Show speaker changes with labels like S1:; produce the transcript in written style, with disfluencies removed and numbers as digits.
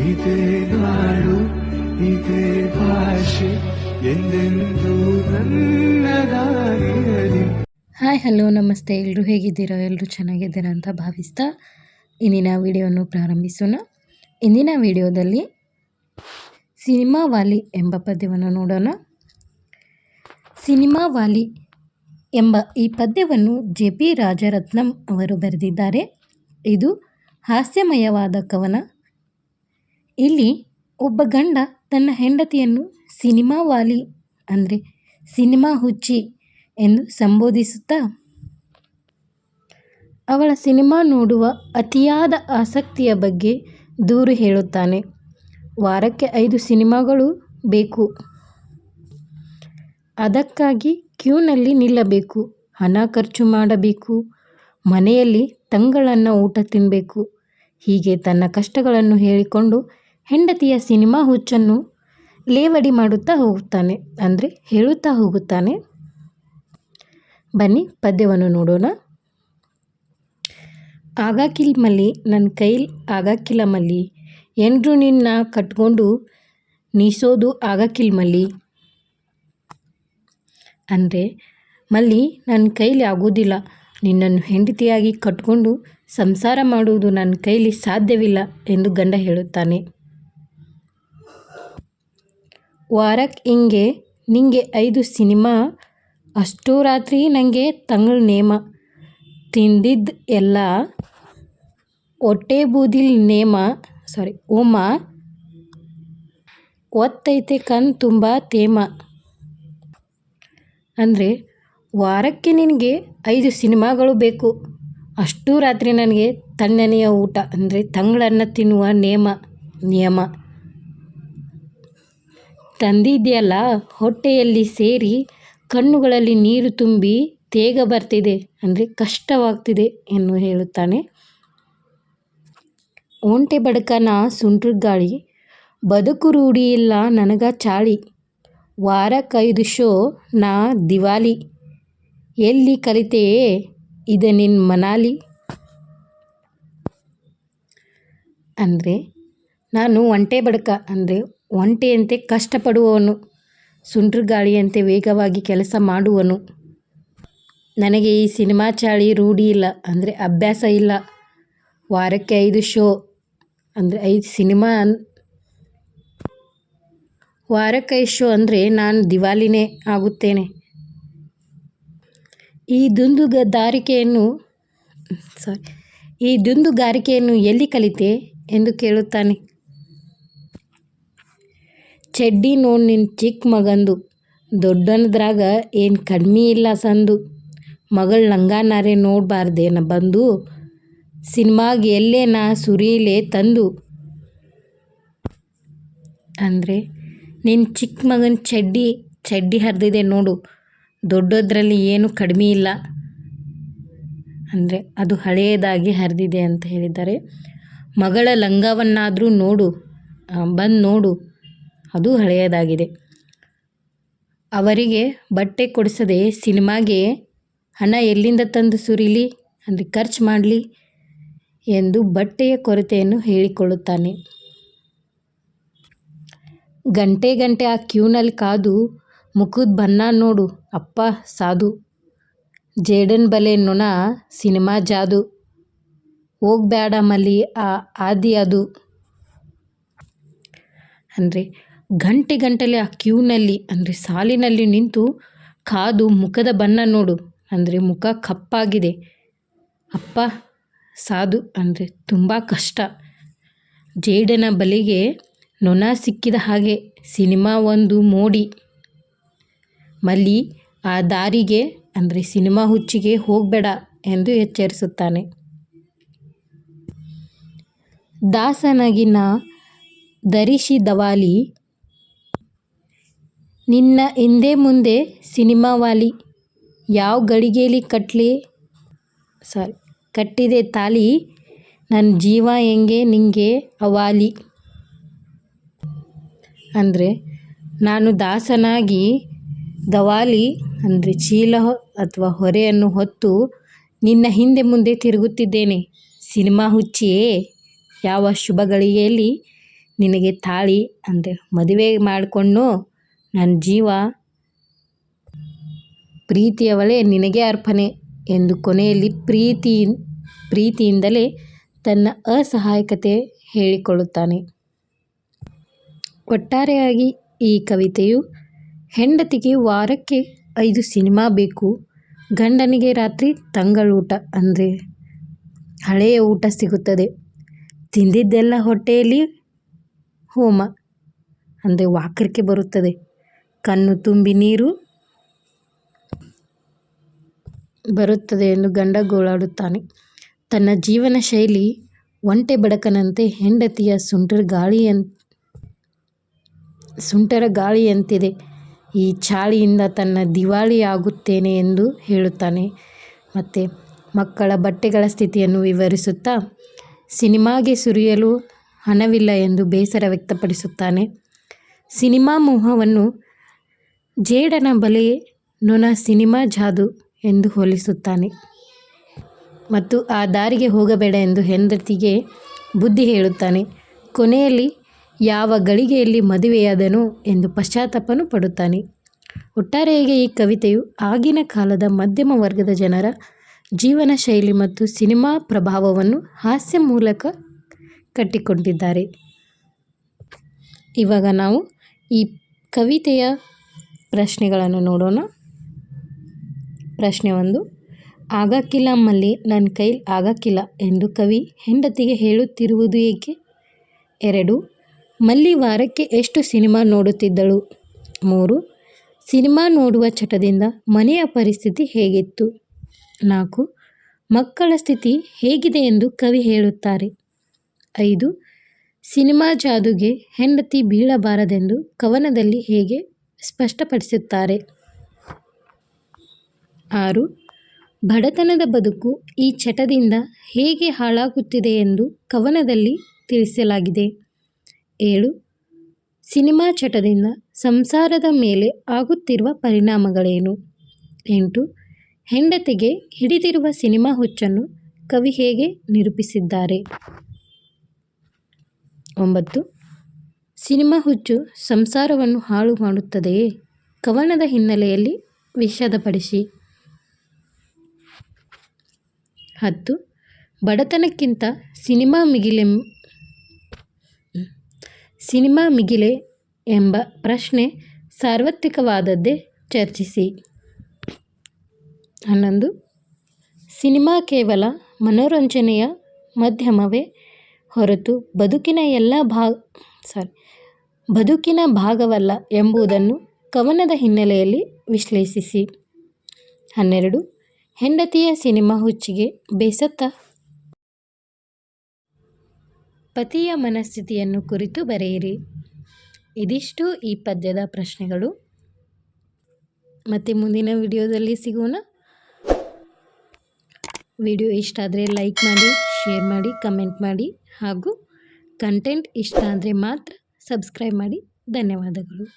S1: ಇದೇ ನಾಡು ಇದೇ ಭಾಷೆ ಎಂದೆಂದೂ ನನ್ನದಾಗಿರಲಿ.
S2: ಹಾಯ್ ಹಲೋ ನಮಸ್ತೆ, ಎಲ್ಲರೂ ಹೇಗಿದ್ದೀರಾ? ಎಲ್ಲರೂ ಚೆನ್ನಾಗಿದ್ದೀರಾ ಅಂತ ಭಾವಿಸ್ತಾ ಇಂದಿನ ವಿಡಿಯೋವನ್ನು ಪ್ರಾರಂಭಿಸೋಣ. ಇಂದಿನ ವಿಡಿಯೋದಲ್ಲಿ ಸಿನಿಮಾ ವಾಲಿ ಎಂಬ ಪದ್ಯವನ್ನು ನೋಡೋಣ. ಸಿನಿಮಾ ವಾಲಿ ಎಂಬ ಈ ಪದ್ಯವನ್ನು JP ರಾಜರತ್ನಂ ಅವರು ಬರೆದಿದ್ದಾರೆ. ಇದು ಹಾಸ್ಯಮಯವಾದ ಕವನ. ಇಲ್ಲಿ ಒಬ್ಬ ಗಂಡ ತನ್ನ ಹೆಂಡತಿಯನ್ನು ಸಿನಿಮಾ ವಾಲಿ ಅಂದರೆ ಸಿನಿಮಾ ಹುಚ್ಚಿ ಎಂದು ಸಂಬೋಧಿಸುತ್ತಾ ಅವಳ ಸಿನಿಮಾ ನೋಡುವ ಅತಿಯಾದ ಆಸಕ್ತಿಯ ಬಗ್ಗೆ ದೂರು ಹೇಳುತ್ತಾನೆ. ವಾರಕ್ಕೆ 5 ಸಿನಿಮಾಗಳು ಬೇಕು, ಅದಕ್ಕಾಗಿ ಕ್ಯೂನಲ್ಲಿ ನಿಲ್ಲಬೇಕು, ಹಣ ಖರ್ಚು ಮಾಡಬೇಕು, ಮನೆಯಲ್ಲಿ ತಂಗಳನ್ನ ಊಟ ತಿನ್ನಬೇಕು. ಹೀಗೆ ತನ್ನ ಕಷ್ಟಗಳನ್ನು ಹೇಳಿಕೊಂಡು ಹೆಂಡತಿಯ ಸಿನಿಮಾ ಹುಚ್ಚನ್ನು ಲೇವಡಿ ಮಾಡುತ್ತಾ ಹೋಗುತ್ತಾನೆ, ಅಂದರೆ ಹೇಳುತ್ತಾ ಹೋಗುತ್ತಾನೆ. ಬನ್ನಿ ಪದ್ಯವನ್ನು ನೋಡೋಣ. ಆಗಾಕಿಲ್ ಮಲ್ಲಿ ನನ್ನ ಕೈಲ್ ಆಗಾಕಿಲ್ಲ ಮಲ್ಲಿ, ಎಂಡ್ರು ನಿನ್ನ ಕಟ್ಕೊಂಡು ನೀಸೋದು ಆಗಾಕಿಲ್ ಮಲ್ಲಿ. ಅಂದರೆ ಮಲ್ಲಿ, ನನ್ನ ಕೈಲಿ ಆಗೋದಿಲ್ಲ, ನಿನ್ನನ್ನು ಹೆಂಡತಿಯಾಗಿ ಕಟ್ಕೊಂಡು ಸಂಸಾರ ಮಾಡುವುದು ನನ್ನ ಕೈಲಿ ಸಾಧ್ಯವಿಲ್ಲ ಎಂದು ಗಂಡ ಹೇಳುತ್ತಾನೆ. ವಾರಕ್ಕೆ ಹಿಂಗೆ ನಿಂಗೆ 5 ಸಿನಿಮಾ, ಅಷ್ಟೋ ರಾತ್ರಿ ನನಗೆ ತಂಗಳ ನೇಮ, ತಿಂದಿದ್ದು ಎಲ್ಲ ಹೊಟ್ಟೆ ಬೂದಿಲ್ ನೇಮ ಓಮ, ಒತ್ತೈತೆ ಕಣ್ ತುಂಬ ತೇಮ. ಅಂದರೆ ವಾರಕ್ಕೆ ನಿನಗೆ 5 ಸಿನಿಮಾಗಳು ಬೇಕು, ಅಷ್ಟೂ ರಾತ್ರಿ ನನಗೆ ತಣ್ಣನೆಯ ಊಟ ಅಂದರೆ ತಂಗಳನ್ನ ತಿನ್ನುವ ನಿಯಮ. ತಂದಿದೆಯಲ್ಲ ಹೊಟ್ಟೆಯಲ್ಲಿ ಸೇರಿ ಕಣ್ಣುಗಳಲ್ಲಿ ನೀರು ತುಂಬಿ ತೇಗ ಬರ್ತಿದೆ, ಅಂದರೆ ಕಷ್ಟವಾಗ್ತಿದೆ ಎಂದು ಹೇಳುತ್ತಾನೆ. ಒಂಟೆ ಬಡಕನ ಸುಂಟ್ರ ಗಾಳಿ, ಬದುಕು ರೂಢಿ ಇಲ್ಲ ನನಗ ಚಾಳಿ, ವಾರಕ್ಕೆ 5 ಶೋ ನಾ ದಿವಾಲಿ, ಎಲ್ಲಿ ಕಲಿತೆಯೇ ಇದ ನಿನ್ನ ಮನಾಲಿ. ಅಂದರೆ ನಾನು ಒಂಟೆ ಬಡಕ ಅಂದರೆ ಒಂಟೆಯಂತೆ ಕಷ್ಟಪಡುವವನು, ಸುಂಟ್ರ ಗಾಳಿಯಂತೆ ವೇಗವಾಗಿ ಕೆಲಸ ಮಾಡುವನು. ನನಗೆ ಈ ಸಿನಿಮಾ ಚಾಳಿ ರೂಢಿ ಇಲ್ಲ ಅಂದರೆ ಅಭ್ಯಾಸ ಇಲ್ಲ. ವಾರಕ್ಕೆ 5 ಶೋ ಅಂದರೆ 5 ಸಿನಿಮಾ, ವಾರಕ್ಕೆ 5 ಶೋ ಅಂದರೆ ನಾನು ದಿವಾಲಿನೇ ಆಗುತ್ತೇನೆ. ಈ ದುಂದುಗಾರಿಕೆಯನ್ನು ಎಲ್ಲಿ ಕಲಿತೆ ಎಂದು ಕೇಳುತ್ತಾನೆ. ಚಡ್ಡಿ ನೋಡ್ ನಿನ್ನ ಚಿಕ್ಕ ಮಗಂದು, ದೊಡ್ಡನದ್ರಾಗ ಏನು ಕಡಿಮೆ ಇಲ್ಲ ಸಂದು, ಮಗಳ ಲಂಗಾನಾರೆ ನೋಡಬಾರ್ದೇನ ಬಂದು, ಸಿನಿಮಾಗ ಎಲ್ಲೇ ನಾ ಸುರೀಲೆ ತಂದು. ಅಂದರೆ ನಿನ್ನ ಚಿಕ್ಕ ಮಗನ ಚಡ್ಡಿ ಹರಿದಿದೆ ನೋಡು, ದೊಡ್ಡದ್ರಲ್ಲಿ ಏನು ಕಡಿಮೆ ಇಲ್ಲ, ಅಂದರೆ ಅದು ಹಳೆಯದಾಗಿ ಹರಿದಿದೆ ಅಂತ ಹೇಳಿದ್ದಾರೆ. ಮಗಳ ಲಂಗವನ್ನಾದರೂ ಬಂದು ನೋಡು, ಅದು ಹಳೆಯದಾಗಿದೆ. ಅವರಿಗೆ ಬಟ್ಟೆ ಕೊಡಿಸದೆ ಸಿನಿಮಾಗೆ ಹಣ ಎಲ್ಲಿಂದ ತಂದು ಸುರಿಲಿ ಅಂದರೆ ಖರ್ಚು ಮಾಡಲಿ ಎಂದು ಬಟ್ಟೆಯ ಕೊರತೆಯನ್ನು ಹೇಳಿಕೊಳ್ಳುತ್ತಾನೆ. ಗಂಟೆ ಆ ಕ್ಯೂನಲ್ಲಿ ಕಾದು ಮುಖದ ಬಣ್ಣ ನೋಡು ಅಪ್ಪ ಸಾಧು, ಜೇಡನ್ ಬಲೆ ನೊಣ ಸಿನಿಮಾ ಜಾದು, ಹೋಗ್ಬ್ಯಾಡ ಮಲ್ಲಿ ಆದಿ ಅದು. ಅಂದರೆ ಗಂಟೆಲೆ ಆ ಕ್ಯೂನಲ್ಲಿ ಅಂದರೆ ಸಾಲಿನಲ್ಲಿ ನಿಂತು ಕಾದು ಮುಖದ ಬಣ್ಣ ನೋಡು ಅಂದರೆ ಮುಖ ಕಪ್ಪಾಗಿದೆ, ಅಪ್ಪ ಸಾಧು ಅಂದರೆ ತುಂಬ ಕಷ್ಟ, ಜೇಡನ ಬಲೆಗೆ ನೊಣ ಸಿಕ್ಕಿದ ಹಾಗೆ, ಸಿನಿಮಾ ಒಂದು ಮೋಡಿ, ಮಲ್ಲಿ ಆ ದಾರಿಗೆ ಅಂದರೆ ಸಿನಿಮಾ ಹುಚ್ಚಿಗೆ ಹೋಗಬೇಡ ಎಂದು ಎಚ್ಚರಿಸುತ್ತಾನೆ. ದಾಸನಗಿನ ಧರಿಸಿದವಾಲಿ, ನಿನ್ನ ಹಿಂದೆ ಮುಂದೆ ಸಿನಿಮಾ ವಾಲಿ, ಯಾವ ಗಳಿಗೆಲಿ ಕಟ್ಟಿದೆ ತಾಲಿ, ನನ್ನ ಜೀವ ಹೆಂಗೆ ನಿಂಗೆ ಅವಾಲಿ. ಅಂದರೆ ನಾನು ದಾಸನಾಗಿ ದವಾಲಿ ಅಂದರೆ ಚೀಲ ಅಥವಾ ಹೊರೆಯನ್ನು ಹೊತ್ತು ನಿನ್ನ ಹಿಂದೆ ಮುಂದೆ ತಿರುಗುತ್ತಿದ್ದೇನೆ. ಸಿನಿಮಾ ಹುಚ್ಚಿಯೇ, ಯಾವ ಶುಭ ಗಳಿಗೆಯಲ್ಲಿ ನಿನಗೆ ತಾಳಿ ಅಂದರೆ ಮದುವೆ ಮಾಡಿಕೊಂಡು ನನ್ನ ಜೀವ ಪ್ರೀತಿಯವಳೇ ನಿನಗೆ ಅರ್ಪಣೆ ಎಂದು ಕೊನೆಯಲ್ಲಿ ಪ್ರೀತಿಯಿಂದಲೇ ತನ್ನ ಅಸಹಾಯಕತೆ ಹೇಳಿಕೊಳ್ಳುತ್ತಾನೆ. ಒಟ್ಟಾರೆಯಾಗಿ ಈ ಕವಿತೆಯು ಹೆಂಡತಿಗೆ ವಾರಕ್ಕೆ 5 ಸಿನಿಮಾ ಬೇಕು, ಗಂಡನಿಗೆ ರಾತ್ರಿ ತಂಗಳೂಟ ಅಂದರೆ ಹಳೆಯ ಊಟ ಸಿಗುತ್ತದೆ, ತಿಂದಿದ್ದೆಲ್ಲ ಹೊಟ್ಟೆಯಲ್ಲಿ ಹೋಮ ಅಂದರೆ ವಾಕರಿಕೆ ಬರುತ್ತದೆ, ಕಣ್ಣು ತುಂಬಿ ನೀರು ಬರುತ್ತದೆ ಎಂದು ಗಂಡ ಗೋಳಾಡುತ್ತಾನೆ. ತನ್ನ ಜೀವನ ಶೈಲಿ ಒಂಟೆ ಬಡಕನಂತೆ ಹೆಂಡತಿಯ ಸುಂಟರ ಗಾಳಿಯಂತಿದೆ. ಈ ಚಾಳಿಯಿಂದ ತನ್ನ ದಿವಾಳಿ ಆಗುತ್ತೇನೆ ಎಂದು ಹೇಳುತ್ತಾನೆ. ಮತ್ತು ಮಕ್ಕಳ ಬಟ್ಟೆಗಳ ಸ್ಥಿತಿಯನ್ನು ವಿವರಿಸುತ್ತಾ ಸಿನಿಮಾಗೆ ಸುರಿಯಲು ಹಣವಿಲ್ಲ ಎಂದು ಬೇಸರ ವ್ಯಕ್ತಪಡಿಸುತ್ತಾನೆ. ಸಿನಿಮಾ ಮೋಹವನ್ನು ಜೇಡನ ಬಲೆ ನೊಣ ಸಿನಿಮಾ ಜಾದು ಎಂದು ಹೋಲಿಸುತ್ತಾನೆ ಮತ್ತು ಆ ದಾರಿಗೆ ಹೋಗಬೇಡ ಎಂದು ಹೆಂಡತಿಗೆ ಬುದ್ಧಿ ಹೇಳುತ್ತಾನೆ. ಕೊನೆಯಲ್ಲಿ ಯಾವ ಗಳಿಗೆಯಲ್ಲಿ ಮದುವೆಯಾದನು ಎಂದು ಪಶ್ಚಾತ್ತಾಪನೂ ಪಡುತ್ತಾನೆ. ಒಟ್ಟಾರೆಯಾಗಿ ಈ ಕವಿತೆಯು ಆಗಿನ ಕಾಲದ ಮಧ್ಯಮ ವರ್ಗದ ಜನರ ಜೀವನ ಶೈಲಿ ಮತ್ತು ಸಿನಿಮಾ ಪ್ರಭಾವವನ್ನು ಹಾಸ್ಯ ಮೂಲಕ ಕಟ್ಟಿಕೊಂಡಿದ್ದಾರೆ. ಇವಾಗ ನಾವು ಈ ಕವಿತೆಯ ಪ್ರಶ್ನೆಗಳನ್ನು ನೋಡೋಣ. ಪ್ರಶ್ನೆ 1, ಆಗಕ್ಕಿಲ್ಲ ಮಲ್ಲಿ, ನನ್ನ ಕೈಲಿ ಆಗಕ್ಕಿಲ್ಲ ಎಂದು ಕವಿ ಹೆಂಡತಿಗೆ ಹೇಳುತ್ತಿರುವುದು ಏಕೆ? 2, ಮಲ್ಲಿ ವಾರಕ್ಕೆ ಎಷ್ಟು ಸಿನಿಮಾ ನೋಡುತ್ತಿದ್ದಳು? 3, ಸಿನಿಮಾ ನೋಡುವ ಚಟದಿಂದ ಮನೆಯ ಪರಿಸ್ಥಿತಿ ಹೇಗಿತ್ತು? 4, ಮಕ್ಕಳ ಸ್ಥಿತಿ ಹೇಗಿದೆ ಎಂದು ಕವಿ ಹೇಳುತ್ತಾರೆ? 5, ಸಿನಿಮಾ ಜಾದುಗೆ ಹೆಂಡತಿ ಬೀಳಬಾರದೆಂದು ಕವನದಲ್ಲಿ ಹೇಗೆ ಸ್ಪಷ್ಟಪಡಿಸುತ್ತಾರೆ? 6, ಬಡತನದ ಬದುಕು ಈ ಚಟದಿಂದ ಹೇಗೆ ಹಾಳಾಗುತ್ತಿದೆ ಎಂದು ಕವನದಲ್ಲಿ ತಿಳಿಸಲಾಗಿದೆ? 7, ಸಿನಿಮಾ ಚಟದಿಂದ ಸಂಸಾರದ ಮೇಲೆ ಆಗುತ್ತಿರುವ ಪರಿಣಾಮಗಳೇನು? 8, ಹೆಂಡತಿಗೆ ಹಿಡಿದಿರುವ ಸಿನಿಮಾ ಹುಚ್ಚನ್ನು ಕವಿ ಹೇಗೆ ನಿರೂಪಿಸಿದ್ದಾರೆ? 9, ಸಿನಿಮಾ ಹುಚ್ಚು ಸಂಸಾರವನ್ನು ಹಾಳು ಮಾಡುತ್ತದೆಯೇ? ಕವನದ ಹಿನ್ನೆಲೆಯಲ್ಲಿ ವಿಷದಪಡಿಸಿ. 10, ಬಡತನಕ್ಕಿಂತ ಸಿನಿಮಾ ಮಿಗಿಲೆ ಎಂಬ ಪ್ರಶ್ನೆ ಸಾರ್ವತ್ರಿಕವಾದದ್ದೇ? ಚರ್ಚಿಸಿ. 11, ಸಿನಿಮಾ ಕೇವಲ ಮನೋರಂಜನೆಯ ಮಾಧ್ಯಮವೇ ಹೊರತು ಬದುಕಿನ ಭಾಗವಲ್ಲ ಎಂಬುದನ್ನು ಕವನದ ಹಿನ್ನೆಲೆಯಲ್ಲಿ ವಿಶ್ಲೇಷಿಸಿ. 12, ಹೆಂಡತಿಯ ಸಿನಿಮಾ ಹುಚ್ಚಿಗೆ ಬೇಸತ್ತ ಪತಿಯ ಮನಸ್ಥಿತಿಯನ್ನು ಕುರಿತು ಬರೆಯಿರಿ. ಇದಿಷ್ಟು ಈ ಪದ್ಯದ ಪ್ರಶ್ನೆಗಳು. ಮತ್ತೆ ಮುಂದಿನ ವಿಡಿಯೋದಲ್ಲಿ ಸಿಗೋಣ. ವಿಡಿಯೋ ಇಷ್ಟ ಆದರೆ ಲೈಕ್ ಮಾಡಿ, ಶೇರ್ ಮಾಡಿ, ಕಮೆಂಟ್ ಮಾಡಿ ಹಾಗೂ ಕಂಟೆಂಟ್ ಇಷ್ಟ ಆದರೆ ಮಾತ್ರ ಸಬ್ಸ್ಕ್ರೈಬ್ ಮಾಡಿ. ಧನ್ಯವಾದಗಳು.